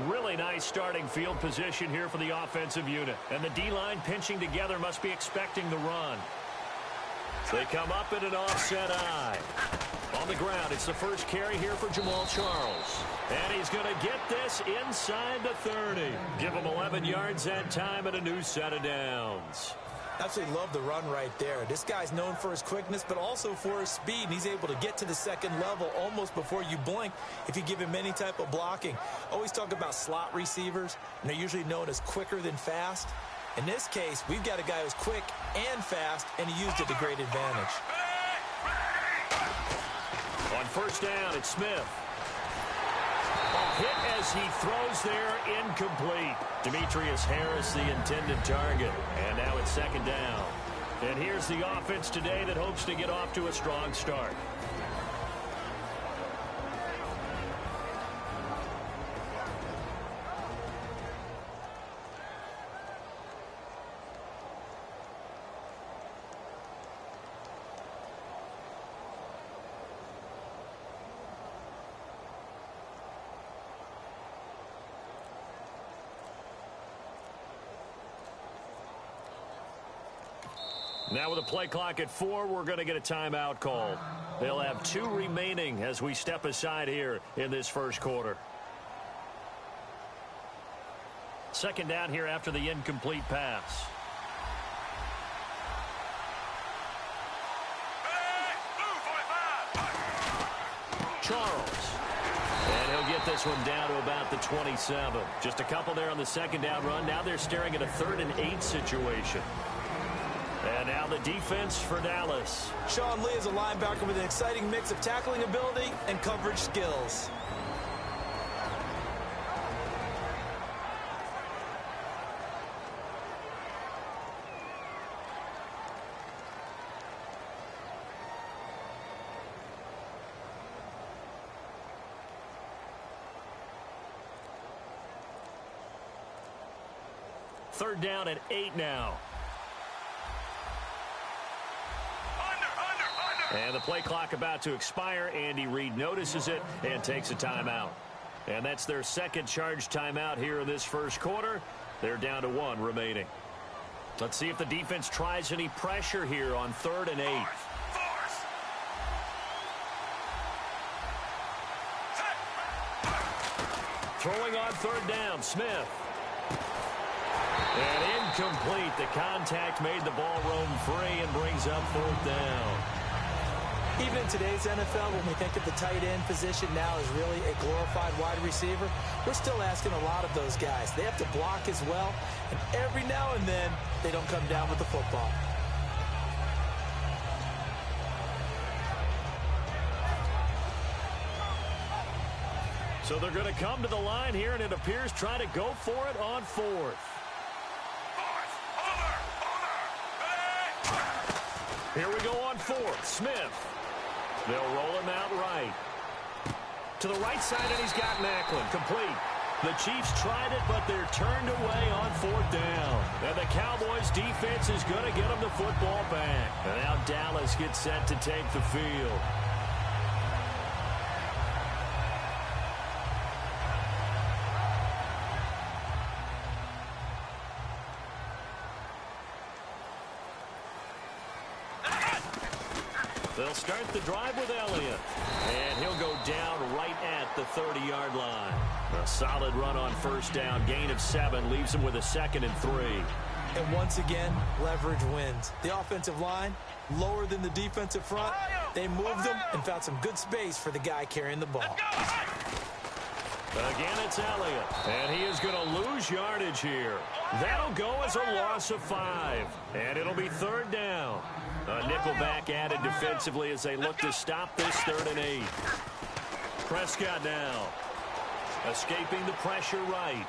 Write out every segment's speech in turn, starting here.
Really nice starting field position here for the offensive unit. And the D-line pinching together must be expecting the run. They come up in an offset eye. On the ground, it's the first carry here for Jamal Charles. And he's going to get this inside the 30. Give him 11 yards that time and a new set of downs. Absolutely love the run right there. This guy's known for his quickness, but also for his speed. And he's able to get to the second level almost before you blink if you give him any type of blocking. Always talk about slot receivers, and they're usually known as quicker than fast. In this case, we've got a guy who's quick and fast, and he used it to great advantage. On first down, it's Smith. Hit as he throws there, incomplete. Demetrius Harris, the intended target. And now it's second down. And here's the offense today that hopes to get off to a strong start. Now with a play clock at 4, we're going to get a timeout call. They'll have 2 remaining as we step aside here in this first quarter. Second down here after the incomplete pass. Charles. And he'll get this one down to about the 27. Just a couple there on the second down run. Now they're staring at a 3rd and 8 situation. And now the defense for Dallas. Sean Lee is a linebacker with an exciting mix of tackling ability and coverage skills. Third down at 8 now. And the play clock about to expire. Andy Reid notices it and takes a timeout. And that's their second charge timeout here in this first quarter. They're down to 1 remaining. Let's see if the defense tries any pressure here on 3rd and 8. Throwing on 3rd down, Smith. And incomplete. The contact made the ball roam free and brings up 4th down. Even in today's NFL, when we think of the tight end position now as really a glorified wide receiver, we're still asking a lot of those guys. They have to block as well, and every now and then, they don't come down with the football. So they're going to come to the line here, and it appears try to go for it on 4th. Here we go on 4th. Smith. They'll roll him out right. To the right side, and he's got Macklin. Complete. The Chiefs tried it, but they're turned away on 4th down. And the Cowboys' defense is going to get them the football back. And now Dallas gets set to take the field. They'll start the drive with Elliott. And he'll go down right at the 30-yard line. A solid run on first down. Gain of 7 leaves him with a 2nd and 3. And once again, leverage wins. The offensive line, lower than the defensive front. They moved them and found some good space for the guy carrying the ball. Again, it's Elliott. And he is going to lose yardage here. That'll go as a loss of 5. And it'll be 3rd down. A nickelback added defensively as they look to stop this 3rd and 8. Prescott now. Escaping the pressure right.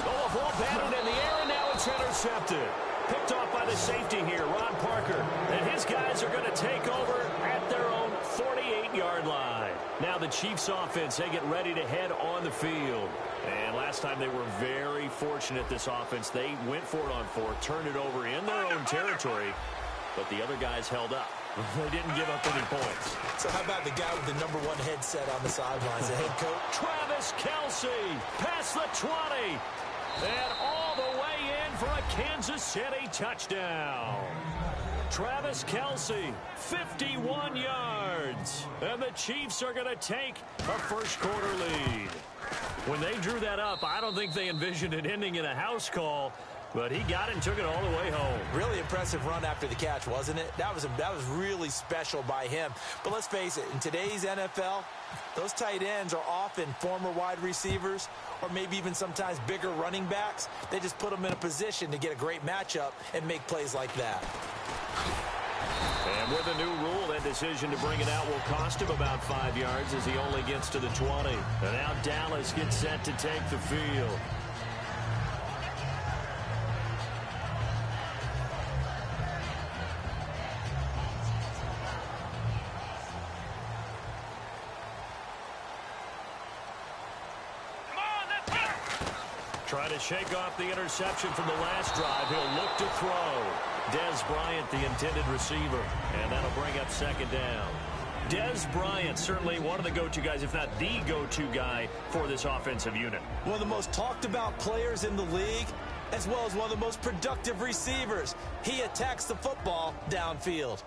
Oh, a ball batted in the air, and now it's intercepted. Picked off by the safety here, Ron Parker. And his guys are going to take over at their own 48-yard line. Now the Chiefs offense, they get ready to head on the field. And last time they were very fortunate, this offense. They went for it on 4th, turned it over in their own territory, but the other guys held up. They didn't give up any points. So how about the guy with the #1 headset on the sidelines, the head coach? Travis Kelce past the 20. And all the way in for a Kansas City touchdown. Travis Kelce, 51 yards. And the Chiefs are going to take a first-quarter lead. When they drew that up, I don't think they envisioned it ending in a house call. But he got it and took it all the way home. Really impressive run after the catch, wasn't it? That was really special by him. But let's face it, in today's NFL, those tight ends are often former wide receivers or maybe even sometimes bigger running backs. They just put them in a position to get a great matchup and make plays like that. And with a new rule, that decision to bring it out will cost him about 5 yards as he only gets to the 20. And now Dallas gets set to take the field. Try to shake off the interception from the last drive. He'll look to throw. Dez Bryant, the intended receiver. And that'll bring up second down. Dez Bryant, certainly one of the go-to guys, if not the go-to guy for this offensive unit. One of the most talked about players in the league, as well as one of the most productive receivers. He attacks the football downfield.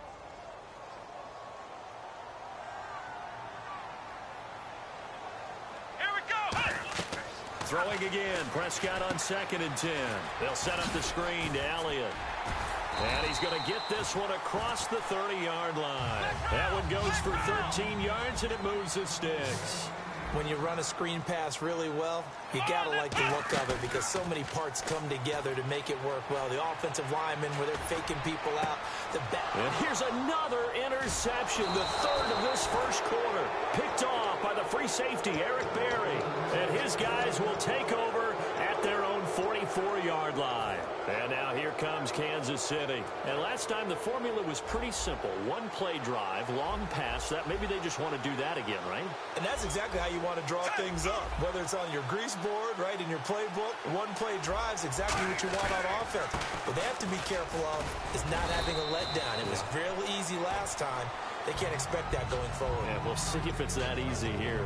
Throwing again. Prescott on 2nd and 10. They'll set up the screen to Elliott. And he's going to get this one across the 30-yard line. That one goes for 13 yards, and it moves the sticks. When you run a screen pass really well, you got to like the look of it because so many parts come together to make it work well. The offensive linemen, where they're faking people out. And here's another interception, the third of this first quarter. Picked off by the free safety, Eric Berry. And his guys will take over at their own 44-yard line. And now here comes Kansas City. And last time the formula was pretty simple. One play drive, long pass. That maybe they just want to do that again, right? And that's exactly how you want to draw things up. Whether it's on your grease board, right, in your playbook, one play drive's exactly what you want on offense. What they have to be careful of is not having a letdown. It was real easy last time. They can't expect that going forward. Yeah, we'll see if it's that easy here.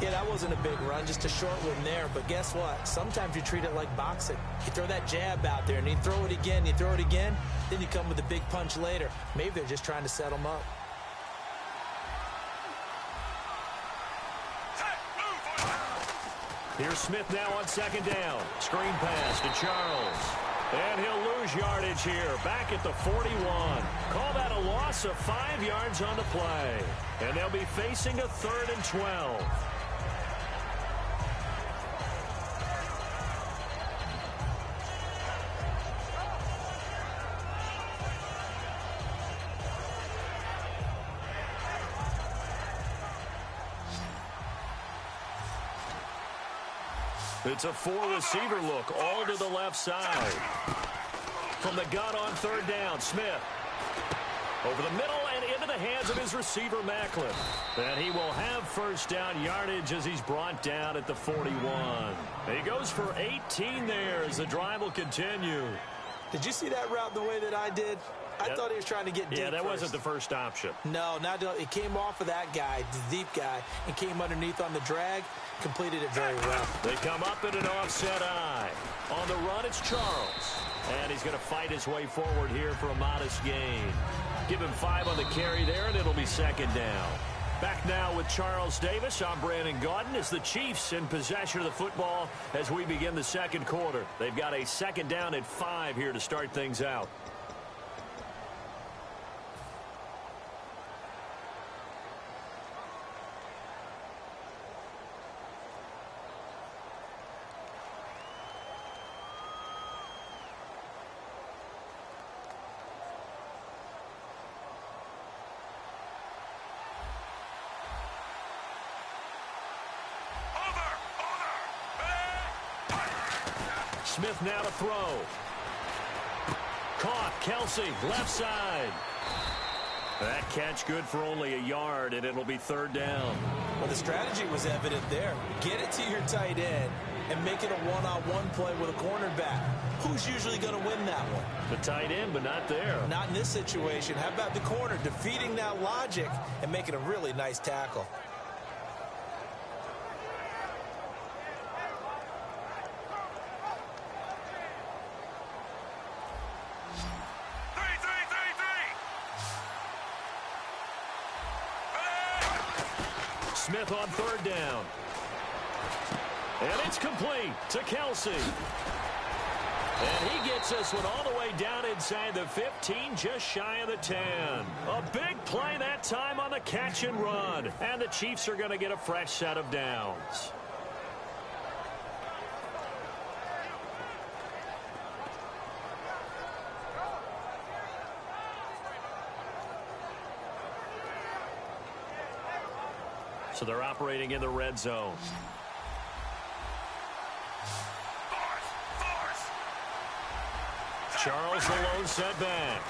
Yeah, that wasn't a big run, just a short one there. But guess what? Sometimes you treat it like boxing. You throw that jab out there, and you throw it again, then you come with a big punch later. Maybe they're just trying to set them up. Here's Smith now on 2nd down. Screen pass to Charles. And he'll lose yardage here, back at the 41. Call that a loss of 5 yards on the play. And they'll be facing a 3rd and 12. It's a 4-receiver look, all to the left side. From the gun on 3rd down, Smith. Over the middle and into the hands of his receiver, Macklin. And he will have 1st down yardage as he's brought down at the 41. He goes for 18 there as the drive will continue. Did you see that route the way that I did? I thought he was trying to get deep. Yeah, that first. wasn't the first option. No, it came off of that guy, the deep guy, and came underneath on the drag. Completed it very well. They come up in an offset eye. On the run, it's Charles. And he's going to fight his way forward here for a modest gain. Give him 5 on the carry there, and it'll be 2nd down. Back now with Charles Davis. I'm Brandon Gaudin as the Chiefs in possession of the football as we begin the 2nd quarter. They've got a 2nd down at 5 here to start things out. Smith now to throw. Caught. Kelce, left side. That catch good for only a yard, and it'll be third down. Well, the strategy was evident there. Get it to your tight end and make it a one-on-one play with a cornerback. Who's usually going to win that one? The tight end, but not there. Not in this situation. How about the corner defeating that logic and making a really nice tackle? Smith on third down. And it's complete to Kelsey. And he gets this one all the way down inside the 15, just shy of the 10. A big play that time on the catch and run. And the Chiefs are going to get a fresh set of downs. So they're operating in the red zone. Charles the lone setback.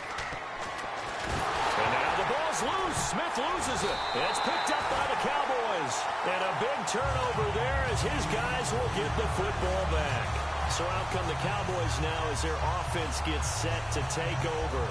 And now the ball's loose. Smith loses it. It's picked up by the Cowboys. And a big turnover there as his guys will get the football back. So out come the Cowboys now as their offense gets set to take over.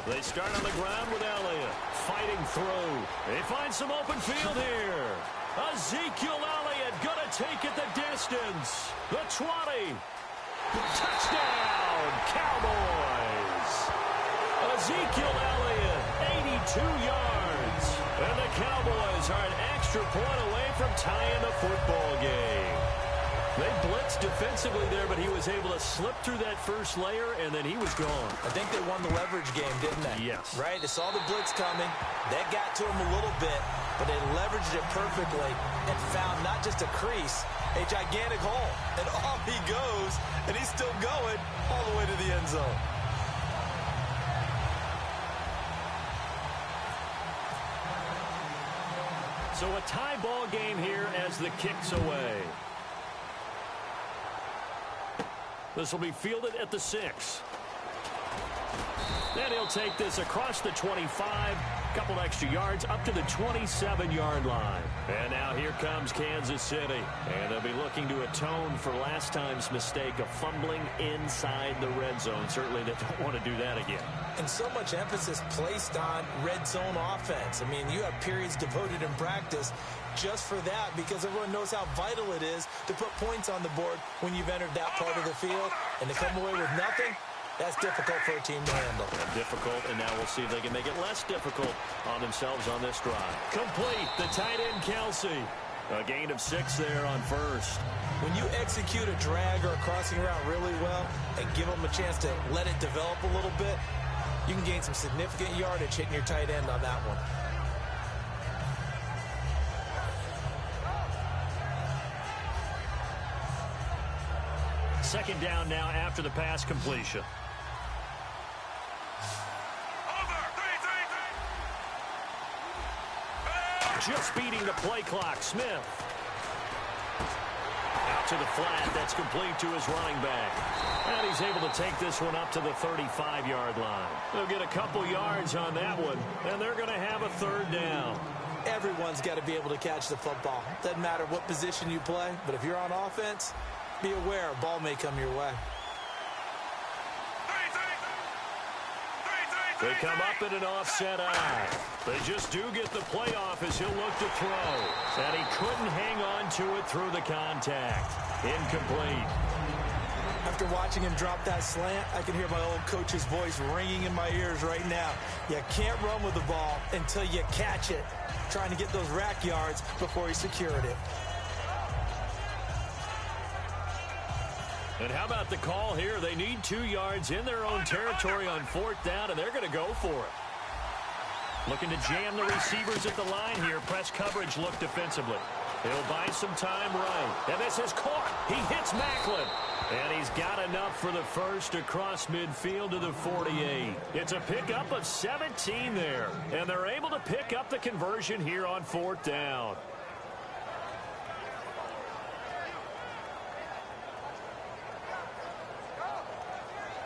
They start on the ground with Elliott, fighting through. They find some open field here. Ezekiel Elliott going to take it the distance. The 20. Touchdown, Cowboys. Ezekiel Elliott, 82 yards. And the Cowboys are an extra point away from tying the football game. They blitzed defensively there, but he was able to slip through that first layer, and then he was gone. I think they won the leverage game, didn't they? Yes. Right? They saw the blitz coming. That got to him a little bit, but they leveraged it perfectly and found not just a crease, a gigantic hole. And off he goes, and he's still going all the way to the end zone. So a tie ball game here as the kick's away. This will be fielded at the 6. Then he'll take this across the 25, couple extra yards up to the 27-yard line. And now here comes Kansas City. And they'll be looking to atone for last time's mistake of fumbling inside the red zone. Certainly they don't want to do that again. And so much emphasis placed on red zone offense. I mean, you have periods devoted in practice just for that because everyone knows how vital it is to put points on the board when you've entered that part of the field. And to come away with nothing, that's difficult for a team to handle. Difficult, and now we'll see if they can make it less difficult on themselves on this drive. Complete, the tight end Kelsey. A gain of 6 there on first. When you execute a drag or a crossing route really well and give them a chance to let it develop a little bit, you can gain some significant yardage hitting your tight end on that one. Second down now after the pass completion. Just beating the play clock, Smith. Out to the flat, that's complete to his running back. And he's able to take this one up to the 35-yard line. They'll get a couple yards on that one, and they're going to have a third down. Everyone's got to be able to catch the football. Doesn't matter what position you play, but if you're on offense, be aware a ball may come your way. They come up in an offset eye. They just do get the playoff as he'll look to throw. And he couldn't hang on to it through the contact. Incomplete. After watching him drop that slant, I can hear my old coach's voice ringing in my ears right now. You can't run with the ball until you catch it. Trying to get those rack yards before he secured it. And how about the call here? They need 2 yards in their own territory on 4th down, and they're going to go for it. Looking to jam the receivers at the line here. Press coverage look defensively. He'll buy some time right. And this is caught. He hits Macklin. And he's got enough for the first across midfield to the 48. It's a pickup of 17 there. And they're able to pick up the conversion here on 4th down.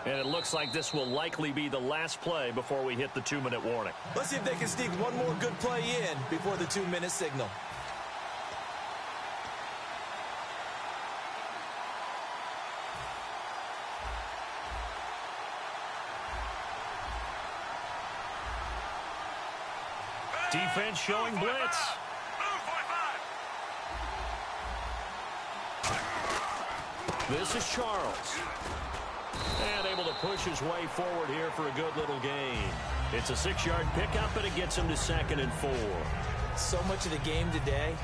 And it looks like this will likely be the last play before we hit the 2-minute warning. Let's see if they can sneak one more good play in before the 2-minute signal. Defense showing blitz. This is Charles. And able to push his way forward here for a good little gain. It's a 6-yard pickup, and it gets him to 2nd and 4. So much of the game today,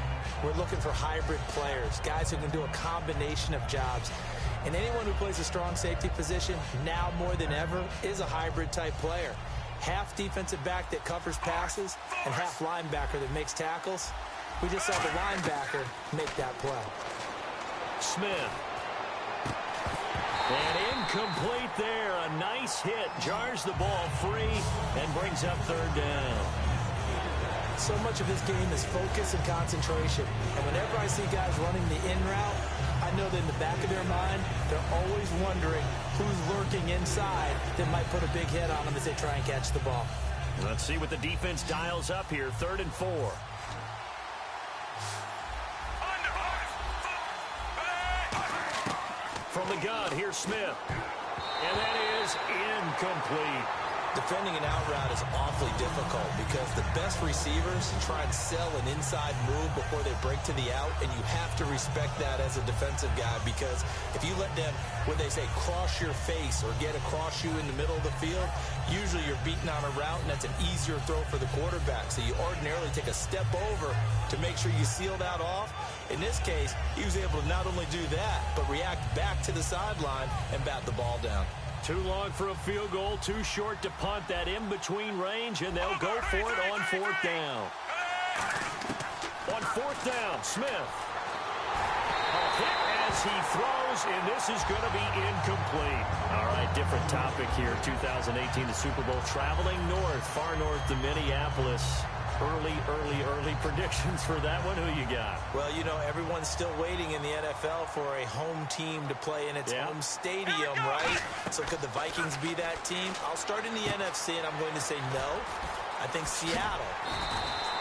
we're looking for hybrid players, guys who can do a combination of jobs. And anyone who plays a strong safety position, now more than ever, is a hybrid-type player. Half defensive back that covers passes and half linebacker that makes tackles. We just saw the linebacker make that play. Smith. And incomplete there. A nice hit. Jars the ball free and brings up 3rd down. So much of this game is focus and concentration. And whenever I see guys running the in route, I know that in the back of their mind, they're always wondering who's lurking inside that might put a big hit on them as they try and catch the ball. Let's see what the defense dials up here. 3rd and 4. From the gun, here's Smith. And that is incomplete. Defending an out route is awfully difficult because the best receivers try and sell an inside move before they break to the out, and you have to respect that as a defensive guy because if you let them, when they say cross your face or get across you in the middle of the field, usually you're beaten on a route, and that's an easier throw for the quarterback. So you ordinarily take a step over to make sure you seal that off. In this case, he was able to not only do that, but react back to the sideline and bat the ball down. Too long for a field goal, too short to punt. That in-between range, and they'll go for it on 4th down. On 4th down, Smith. A hit as he throws, and this is going to be incomplete. All right, different topic here. 2018, the Super Bowl, traveling north, far north to Minneapolis. Early predictions for that one. Who you got? Well, you know, everyone's still waiting in the NFL for a home team to play in its home stadium, right? So could the Vikings be that team? I'll start in the NFC, and I'm going to say no. I think Seattle.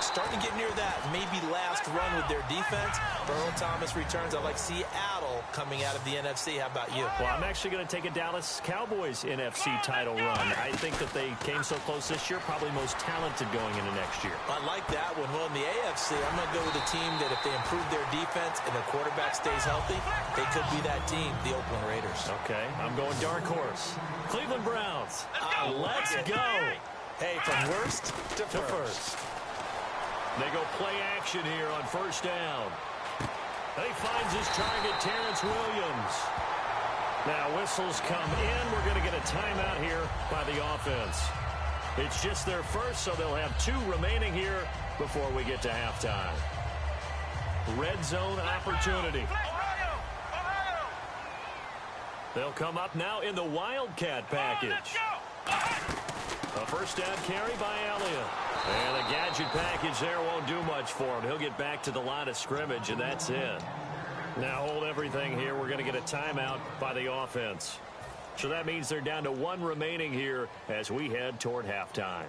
Starting to get near that maybe last run with their defense. Earl Thomas returns. I like Seattle coming out of the NFC. How about you? Well, I'm actually going to take a Dallas Cowboys NFC title run. I think that they came so close this year, probably most talented going into next year. I like that one. Well, in the AFC, I'm going to go with a team that if they improve their defense and their quarterback stays healthy, they could be that team, the Oakland Raiders. Okay, I'm going dark horse. Cleveland Browns. Let's go. Hey, from worst to first. They go play action here on 1st down. He finds his target, Terrence Williams. Now whistles come in. We're going to get a timeout here by the offense. It's just their first, so they'll have 2 remaining here before we get to halftime. Red zone opportunity. They'll come up now in the Wildcat package. A 1st down carry by Elliott. And the gadget package there won't do much for him. He'll get back to the line of scrimmage, and that's it. Now hold everything here. We're going to get a timeout by the offense. So that means they're down to 1 remaining here as we head toward halftime.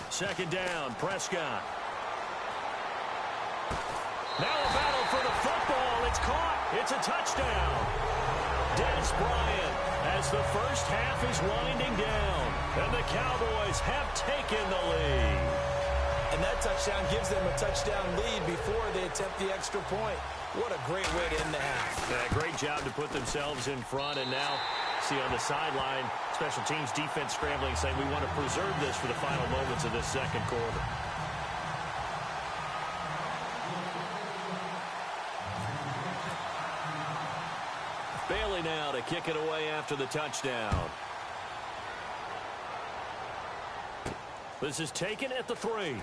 Second down, Prescott. Now a battle for the football. It's caught. It's a touchdown. Des Bryant as the first half is winding down. And the Cowboys have taken the lead. And that touchdown gives them a touchdown lead before they attempt the extra point. What a great way to end the half. Yeah, great job to put themselves in front. And now See on the sideline, special teams defense scrambling, saying we want to preserve this for the final moments of this second quarter. Bailey now to kick it away after the touchdown. This is taken at the 3.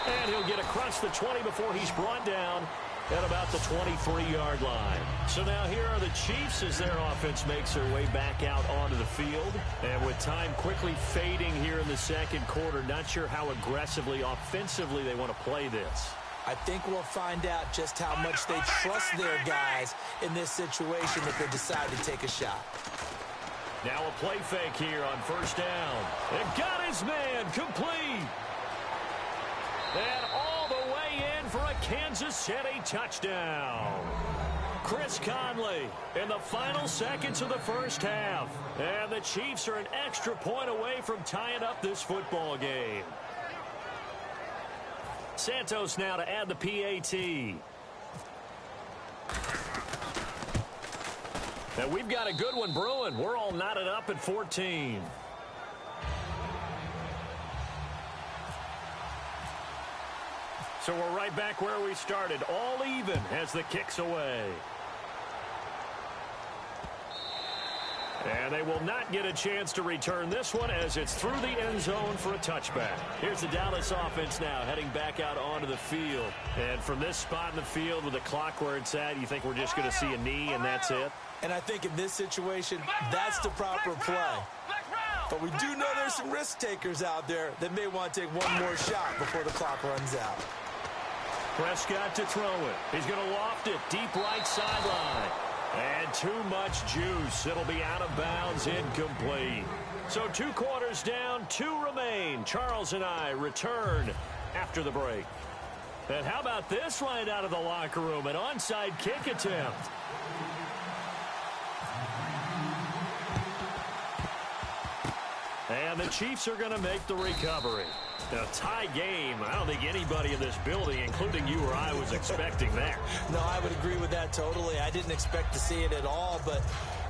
And he'll get across the 20 before he's brought down at about the 23-yard line. So now here are the Chiefs as their offense makes their way back out onto the field. And with time quickly fading here in the second quarter, not sure how aggressively, offensively they want to play this. I think we'll find out just how much they trust their guys in this situation if they decide to take a shot. Now a play fake here on first down. And got his man complete. And all the way in for a Kansas City touchdown. Chris Conley in the final seconds of the first half. And the Chiefs are an extra point away from tying up this football game. Santos now to add the PAT. Now we've got a good one brewing. We're all knotted up at 14. So we're right back where we started, all even as the kick's away. And they will not get a chance to return this one as it's through the end zone for a touchback. Here's the Dallas offense now heading back out onto the field. And from this spot in the field with the clock where it's at, you think we're just going to see a knee and that's it? And I think in this situation, that's the proper play. But we do know there's some risk takers out there that may want to take one more shot before the clock runs out. Prescott to throw it. He's going to loft it deep right sideline. And too much juice. It'll be out of bounds, incomplete. So 2 quarters down, 2 remain. Charles and I return after the break. And how about this right out of the locker room? An onside kick attempt. And the Chiefs are going to make the recovery. A tie game. I don't think anybody in this building, including you or I, was expecting that. No, I would agree with that totally. I didn't expect to see it at all, but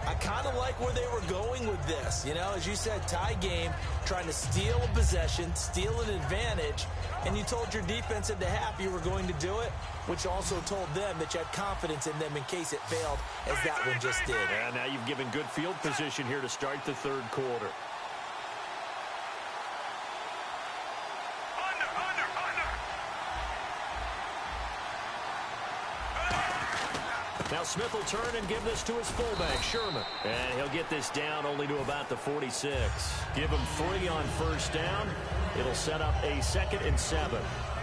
I kind of like where they were going with this. You know, as you said, tie game, trying to steal a possession, steal an advantage, and you told your defense at the half you were going to do it, which also told them that you had confidence in them in case it failed, as that one just did. And now you've given good field position here to start the third quarter. Now Smith will turn and give this to his fullback, Sherman. And he'll get this down only to about the 46. Give him 3 on first down. It'll set up a 2nd and 7.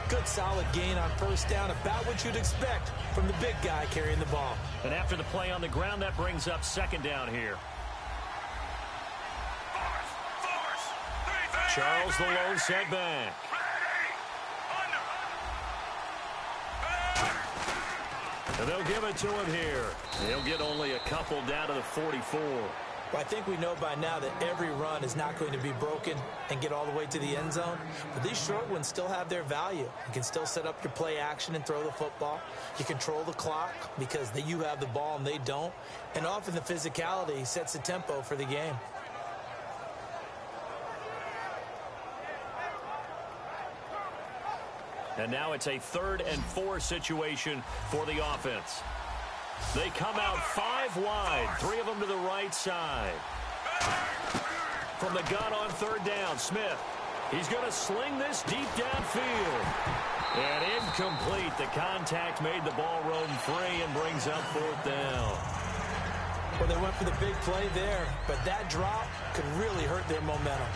Good solid gain on first down, about what you'd expect from the big guy carrying the ball. And after the play on the ground, that brings up 2nd down here. Charles the lone setback. And they'll give it to him here. He'll get only a couple down to the 44. Well, I think we know by now that every run is not going to be broken and get all the way to the end zone. But these short ones still have their value. You can still set up your play action and throw the football. You control the clock because you have the ball and they don't. And often the physicality sets the tempo for the game. And now it's a 3rd and 4 situation for the offense. They come out 5 wide, 3 of them to the right side. From the gun on 3rd down, Smith. He's going to sling this deep downfield. And incomplete. The contact made the ball roam free and brings up 4th down. Well, they went for the big play there, but that drop could really hurt their momentum.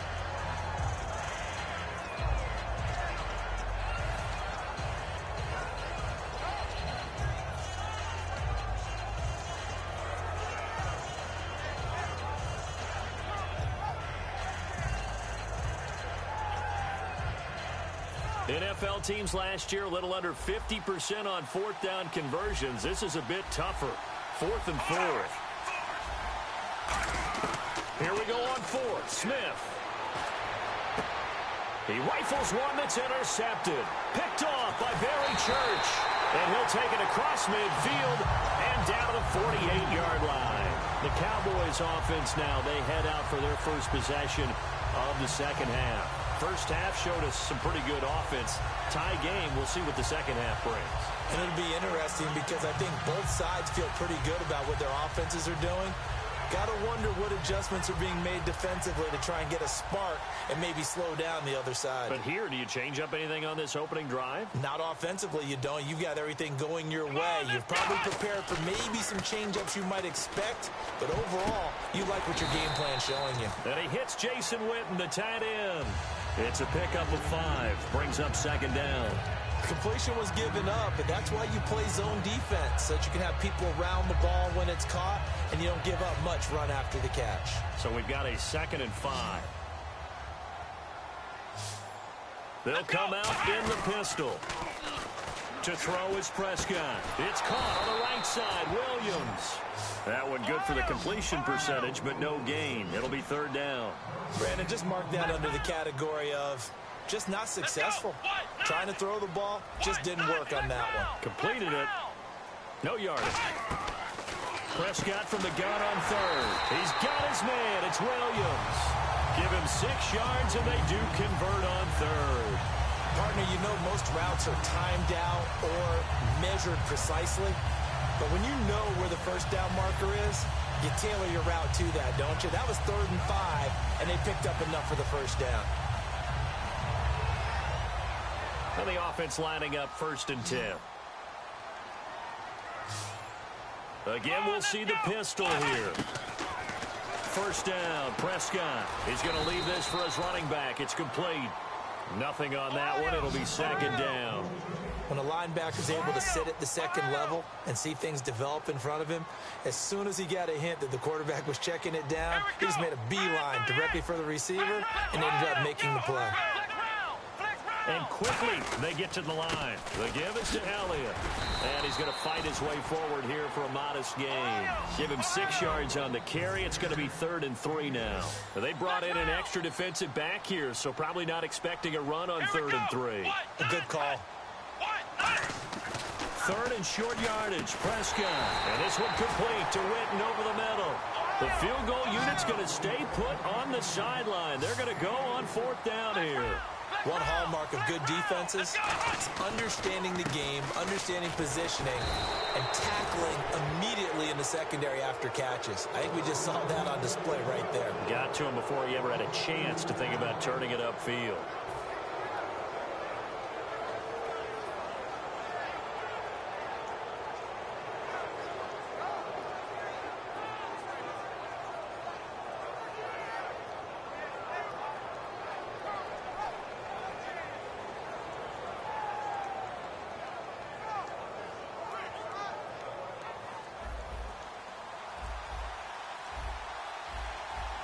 NFL teams last year a little under 50% on 4th down conversions. This is a bit tougher. 4th and 4. Here we go on 4th. Smith. He rifles one that's intercepted. Picked off by Barry Church. And he'll take it across midfield and down to the 48-yard line. The Cowboys offense now, they head out for their first possession of the second half. First half showed us some pretty good offense. Tie game, we'll see what the second half brings. And it'll be interesting because I think both sides feel pretty good about what their offenses are doing. Got to wonder what adjustments are being made defensively to try and get a spark and maybe slow down the other side. But here, do you change up anything on this opening drive? Not offensively, you don't. You've got everything going your way. You've probably prepared for maybe some change-ups you might expect, but overall, you like what your game plan's showing you. And he hits Jason Witten, the tight end. It's a pickup of 5, brings up second down. Completion was given up, and that's why you play zone defense, so that you can have people around the ball when it's caught, and you don't give up much run after the catch. So we've got a 2nd and 5. They'll come out in the pistol. To throw is Prescott. It's caught on the right side. Williams. That one good for the completion percentage, but no gain. It'll be 3rd down. Brandon, just mark that under the category of just not successful. Trying to throw the ball, just didn't work on that one. Completed it. No yardage. Prescott from the gun on 3rd. He's got his man. It's Williams. Give him 6 yards, and they do convert on 3rd. Partner, you know most routes are timed out or measured precisely. But when you know where the first down marker is, you tailor your route to that, don't you? That was 3rd and 5, and they picked up enough for the first down. And the offense lining up 1st and 10. Again, we'll see the pistol here. 1st down, Prescott. He's going to leave this for his running back. It's complete. Nothing on that one. It'll be 2nd down. When a linebacker's able to sit at the 2nd level and see things develop in front of him, as soon as he got a hint that the quarterback was checking it down, he just made a beeline directly for the receiver and ended up making the play. And quickly, they get to the line. The give is to Elliott. And he's going to fight his way forward here for a modest gain. Give him 6 yards on the carry. It's going to be 3rd and 3 now. They brought in an extra defensive back here, so probably not expecting a run on 3rd and 3. A good call. 3rd and short yardage, Prescott. And this one complete to Witten over the middle. The field goal unit's going to stay put on the sideline. They're going to go on 4th down here. One hallmark of good defenses is understanding the game, understanding positioning, and tackling immediately in the secondary after catches. I think we just saw that on display right there. Got to him before he ever had a chance to think about turning it upfield.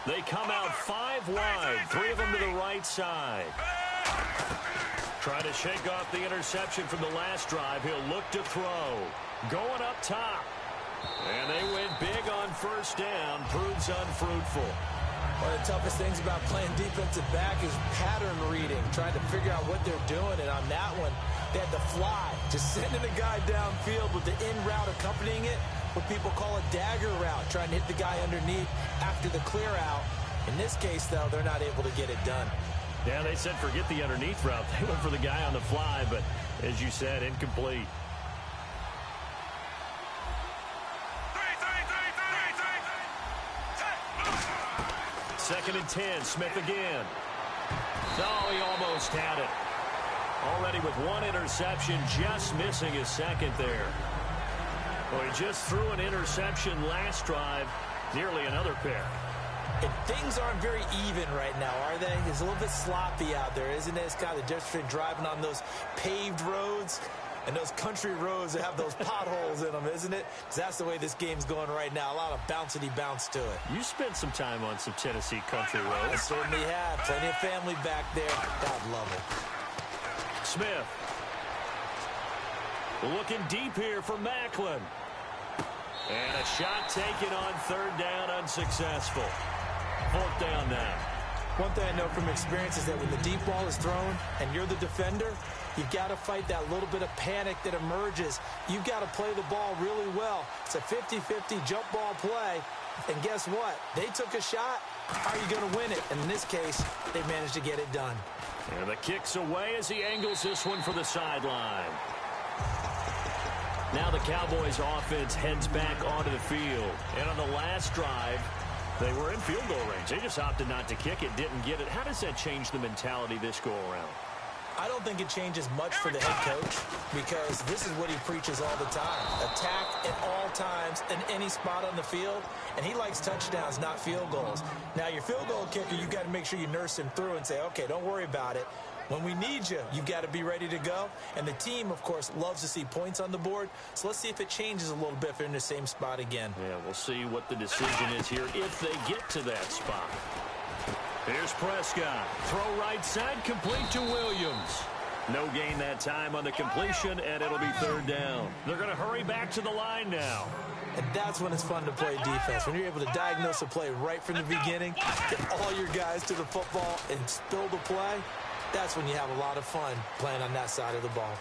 They come out 5 wide, 3 of them to the right side. Trying to shake off the interception from the last drive. He'll look to throw. Going up top. And they win big on 1st down. Proves unfruitful. One of the toughest things about playing defensive back is pattern reading, trying to figure out what they're doing. And on that one, they had the fly, just sending a guy downfield with the in route accompanying it. What people call a dagger route, trying to hit the guy underneath after the clear out. In this case, though, they're not able to get it done. Yeah, they said forget the underneath route. They went for the guy on the fly, but as you said, incomplete. Second and 10, Smith again. Oh, he almost had it. Already with 1 interception, just missing his 2nd there. Well, he just threw an interception last drive, nearly another pick. And things aren't very even right now, are they? It's a little bit sloppy out there, isn't it? It's kind of the difference between driving on those paved roads and those country roads that have those potholes in them, isn't it? Because that's the way this game's going right now. A lot of bouncy bounce to it. You spent some time on some Tennessee country roads. I certainly have. Plenty of family back there. God love it. Smith. Looking deep here for Macklin. And a shot taken on 3rd down, unsuccessful. 4th down now. One thing I know from experience is that when the deep ball is thrown and you're the defender, You've got to fight that little bit of panic that emerges. You've got to play the ball really well. It's a 50-50 jump ball play. And guess what? They took a shot. How are you going to win it? And in this case, they managed to get it done. And the kick's away as he angles this one for the sideline. Now the Cowboys offense heads back onto the field. And on the last drive, they were in field goal range. They just opted not to kick it, didn't get it. How does that change the mentality this go around? I don't think it changes much for the head coach because this is what he preaches all the time. Attack at all times in any spot on the field, and he likes touchdowns, not field goals. Now, your field goal kicker, you've got to make sure you nurse him through and say, okay, don't worry about it. When we need you, you've got to be ready to go. And the team, of course, loves to see points on the board. So let's see if it changes a little bit if they're in the same spot again. Yeah, we'll see what the decision is here if they get to that spot. Here's Prescott. Throw right side, complete to Williams. No gain that time on the completion, and it'll be third down. They're going to hurry back to the line now. And that's when it's fun to play defense. When you're able to diagnose a play right from the beginning, get all your guys to the football and spill the play, that's when you have a lot of fun playing on that side of the ball.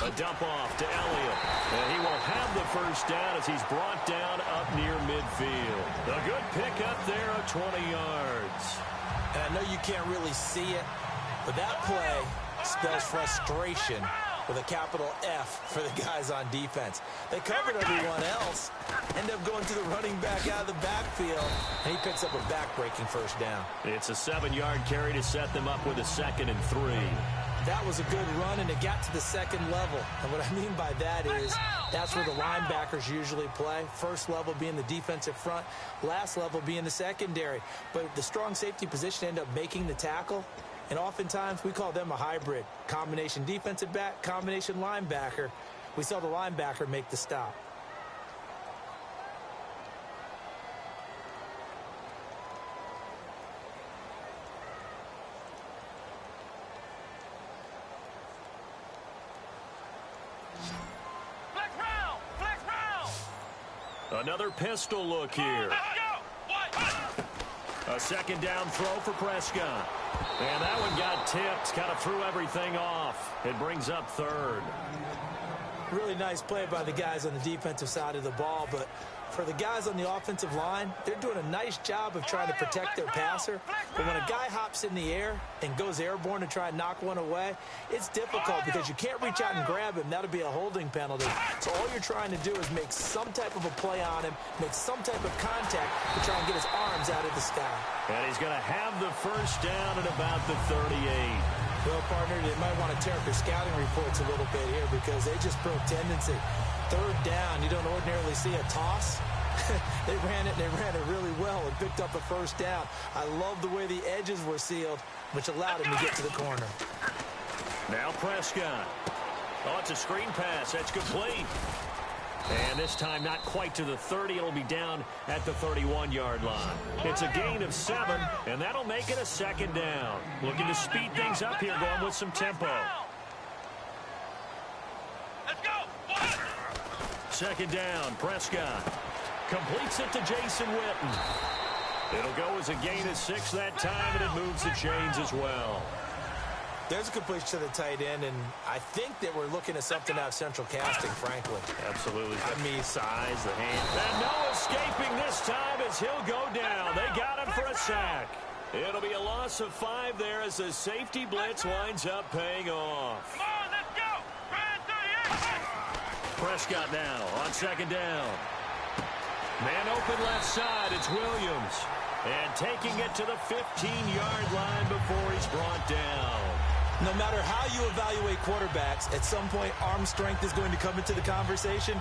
A dump off to Elliott. And he will have the first down as he's brought down up near midfield. A good pickup there of 20 yards. And I know you can't really see it, but that play spells frustration with a capital F for the guys on defense. They covered everyone else, end up going to the running back out of the backfield, and he picks up a back-breaking first down. It's a 7-yard carry to set them up with a 2nd and 3. That was a good run, and it got to the second level. And what I mean by that is that's where the linebackers usually play. First level being the defensive front, last level being the secondary. But the strong safety position ended up making the tackle. And oftentimes we call them a hybrid. Combination defensive back, combination linebacker. We saw the linebacker make the stop. Another pistol look here. A 2nd down throw for Prescott. And that one got tipped, kind of threw everything off. It brings up 3rd. Really nice play by the guys on the defensive side of the ball, but for the guys on the offensive line, they're doing a nice job of trying to protect their passer. But when a guy hops in the air and goes airborne to try and knock one away, it's difficult because you can't reach out and grab him. That'll be a holding penalty. So all you're trying to do is make some type of a play on him, make some type of contact to try and get his arms out of the sky. And he's going to have the first down at about the 38. Well, partner, they might want to tear up their scouting reports a little bit here because they just broke tendency. 3rd down, you don't ordinarily see a toss. They ran it really well and picked up a first down. I love the way the edges were sealed, which allowed him to get to the corner. Now Prescott. Oh, it's a screen pass. That's complete. And this time not quite to the 30. It'll be down at the 31-yard line. It's a gain of 7, and that'll make it a 2nd down. Looking to speed things up here, going with some tempo. Let's go. 2nd down, Prescott. Completes it to Jason Witten. It'll go as a gain of 6 that time, and it moves the chains as well. There's a completion to the tight end, and I think that we're looking at something out of central casting, frankly. Absolutely. I mean, size, the hand. And no escaping this time as he'll go down. They got him for a sack. It'll be a loss of 5 there as the safety blitz winds up paying off. Come on, let's go. Prescott now on 2nd down. Man open left side, it's Williams. And taking it to the 15-yard line before he's brought down. No matter how you evaluate quarterbacks, at some point arm strength is going to come into the conversation.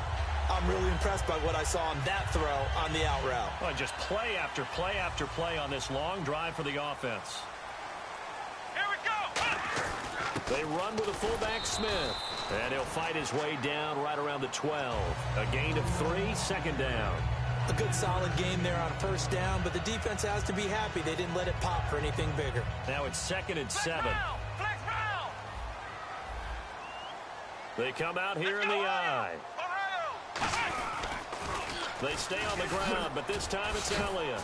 I'm really impressed by what I saw on that throw on the out route. Well, just play after play after play on this long drive for the offense. Here we go. They run with a fullback Smith. And he'll fight his way down right around the 12. A gain of 3, 2nd down. A good solid game there on 1st down, but the defense has to be happy they didn't let it pop for anything bigger. Now it's 2nd and 7. They come out here in the I. They stay on the ground, but this time it's Elliott.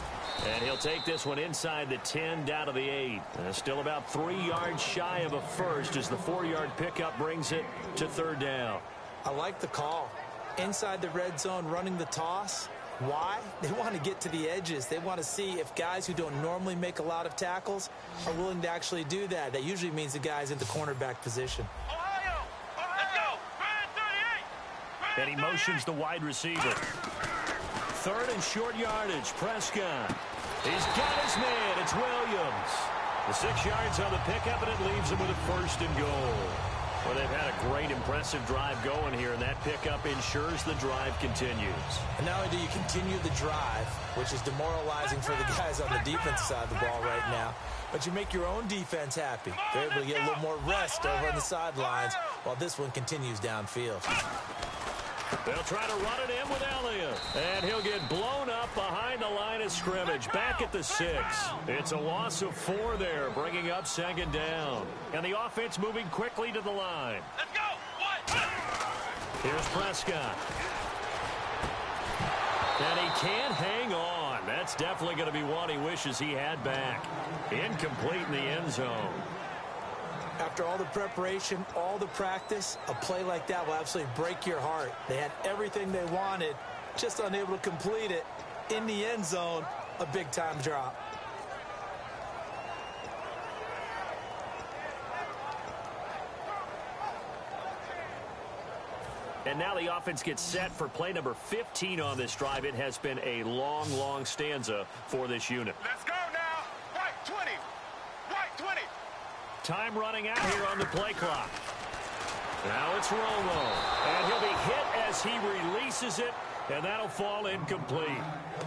And he'll take this one inside the 10 down to the 8. Still about 3 yards shy of a first as the 4-yard pickup brings it to 3rd down. I like the call. Inside the red zone running the toss. Why? They want to get to the edges. They want to see if guys who don't normally make a lot of tackles are willing to actually do that. That usually means the guy's in the cornerback position. Ohio! Let's go! Brand 38! And he motions the wide receiver. 3rd and short yardage. Prescott. He's got his man. It's Williams. The 6 yards on the pickup, and it leaves him with a 1st and goal. Well, they've had a great, impressive drive going here, and that pickup ensures the drive continues. And not only do you continue the drive, which is demoralizing for the guys on the defense side of the ball right now, but you make your own defense happy. They're able to get a little more rest over on the sidelines while this one continues downfield. They'll try to run it in with Elliott. And he'll get blown up behind the line of scrimmage. Back at the 6. It's a loss of 4 there, bringing up 2nd down. And the offense moving quickly to the line. Let's go! Here's Prescott. And he can't hang on. That's definitely going to be one he wishes he had back. Incomplete in the end zone. After all the preparation, all the practice, a play like that will absolutely break your heart. They had everything they wanted, just unable to complete it. In the end zone, a big-time drop. And now the offense gets set for play number 15 on this drive. It has been a long, long stanza for this unit. Let's go now! Right 20! Right 20! Time running out here on the play clock. Now it's Romo. And he'll be hit as he releases it, and that'll fall incomplete.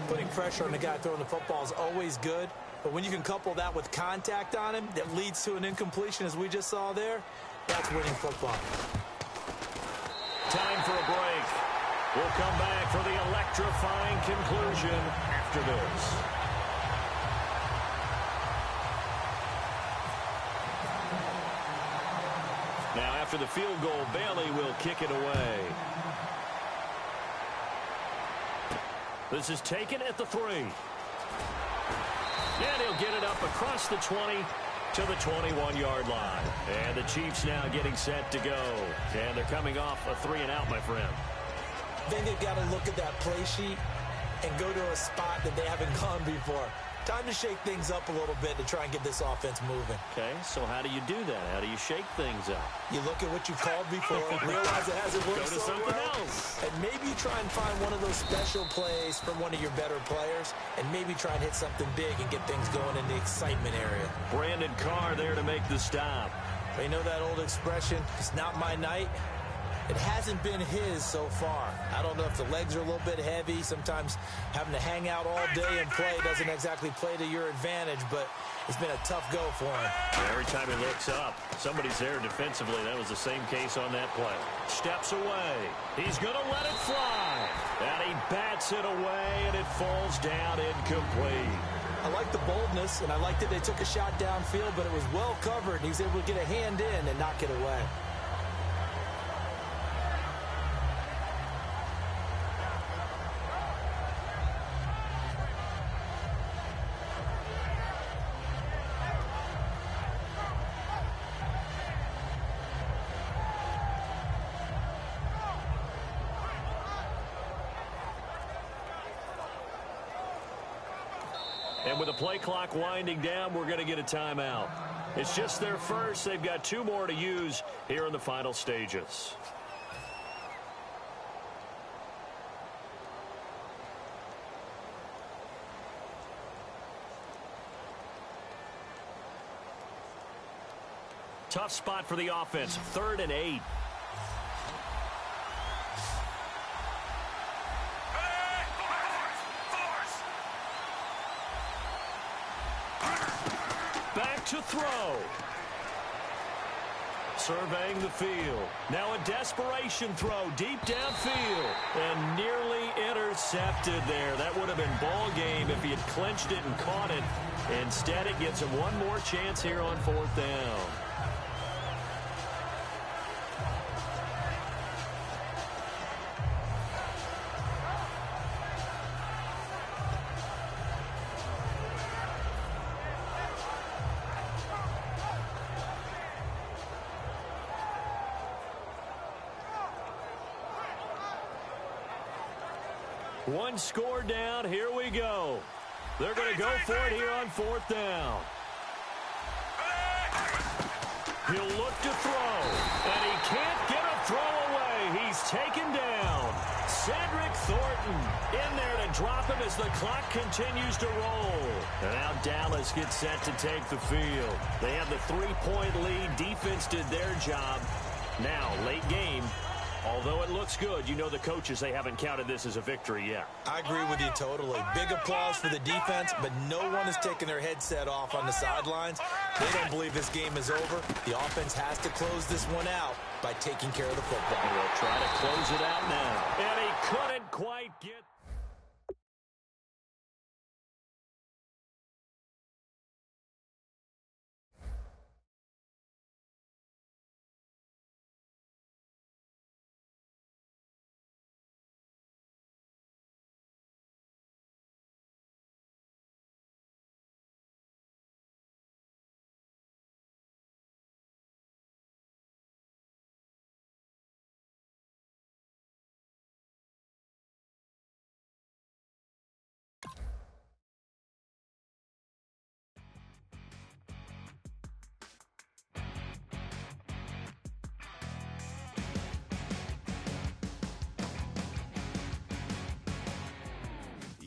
Putting pressure on the guy throwing the football is always good, but when you can couple that with contact on him that leads to an incompletion, as we just saw there, that's winning football. Time for a break. We'll come back for the electrifying conclusion after this. Now, after the field goal, Bailey will kick it away. This is taken at the 3. And he'll get it up across the 20 to the 21-yard line. And the Chiefs now getting set to go. And they're coming off a 3-and-out, my friend. I think they've got to look at that play sheet and go to a spot that they haven't gone before. Time to shake things up a little bit to try and get this offense moving. Okay, so how do you do that? How do you shake things up? You look at what you called before, realize it hasn't worked Go to so something well, else. and maybe try and find one of those special plays from one of your better players, and maybe try and hit something big and get things going in the excitement area. Brandon Carr there to make the stop. But you know that old expression, it's not my night? It hasn't been his so far. I don't know if the legs are a little bit heavy. Sometimes having to hang out all day and play doesn't exactly play to your advantage, but it's been a tough go for him. Every time he looks up, somebody's there defensively. That was the same case on that play. Steps away. He's going to let it fly. And he bats it away, and it falls down incomplete. I like the boldness, and I like that they took a shot downfield, but it was well covered, and he was able to get a hand in and knock it away. And with the play clock winding down, we're going to get a timeout. It's just their first. They've got 2 more to use here in the final stages. Tough spot for the offense. 3rd and 8. Back to throw. Surveying the field. Now a desperation throw deep downfield. And nearly intercepted there. That would have been ball game if he had clinched it and caught it. Instead, it gives him one more chance here on 4th down. One score down. Here we go. They're going to go for it here on 4th down. He'll look to throw, and he can't get a throw away. He's taken down. Cedric Thornton in there to drop him as the clock continues to roll. And now Dallas gets set to take the field. They have the 3-point lead. Defense did their job. Now, late game. Although it looks good, you know the coaches, they haven't counted this as a victory yet. I agree with you totally. Big applause for the defense, but no one is taking their headset off on the sidelines. They don't believe this game is over. The offense has to close this one out by taking care of the football. They'll try to close it out now. And he couldn't quite get...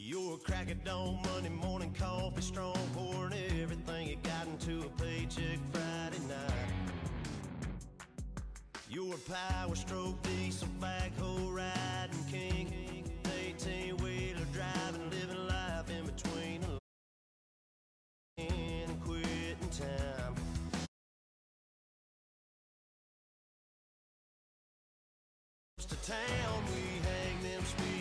Your crack at dawn, Monday morning coffee, strong pouring everything you got into a paycheck Friday night. Your power stroke, diesel backhoe riding king, 18-wheeler driving, living life in between and quitting time. To town, we hang them speed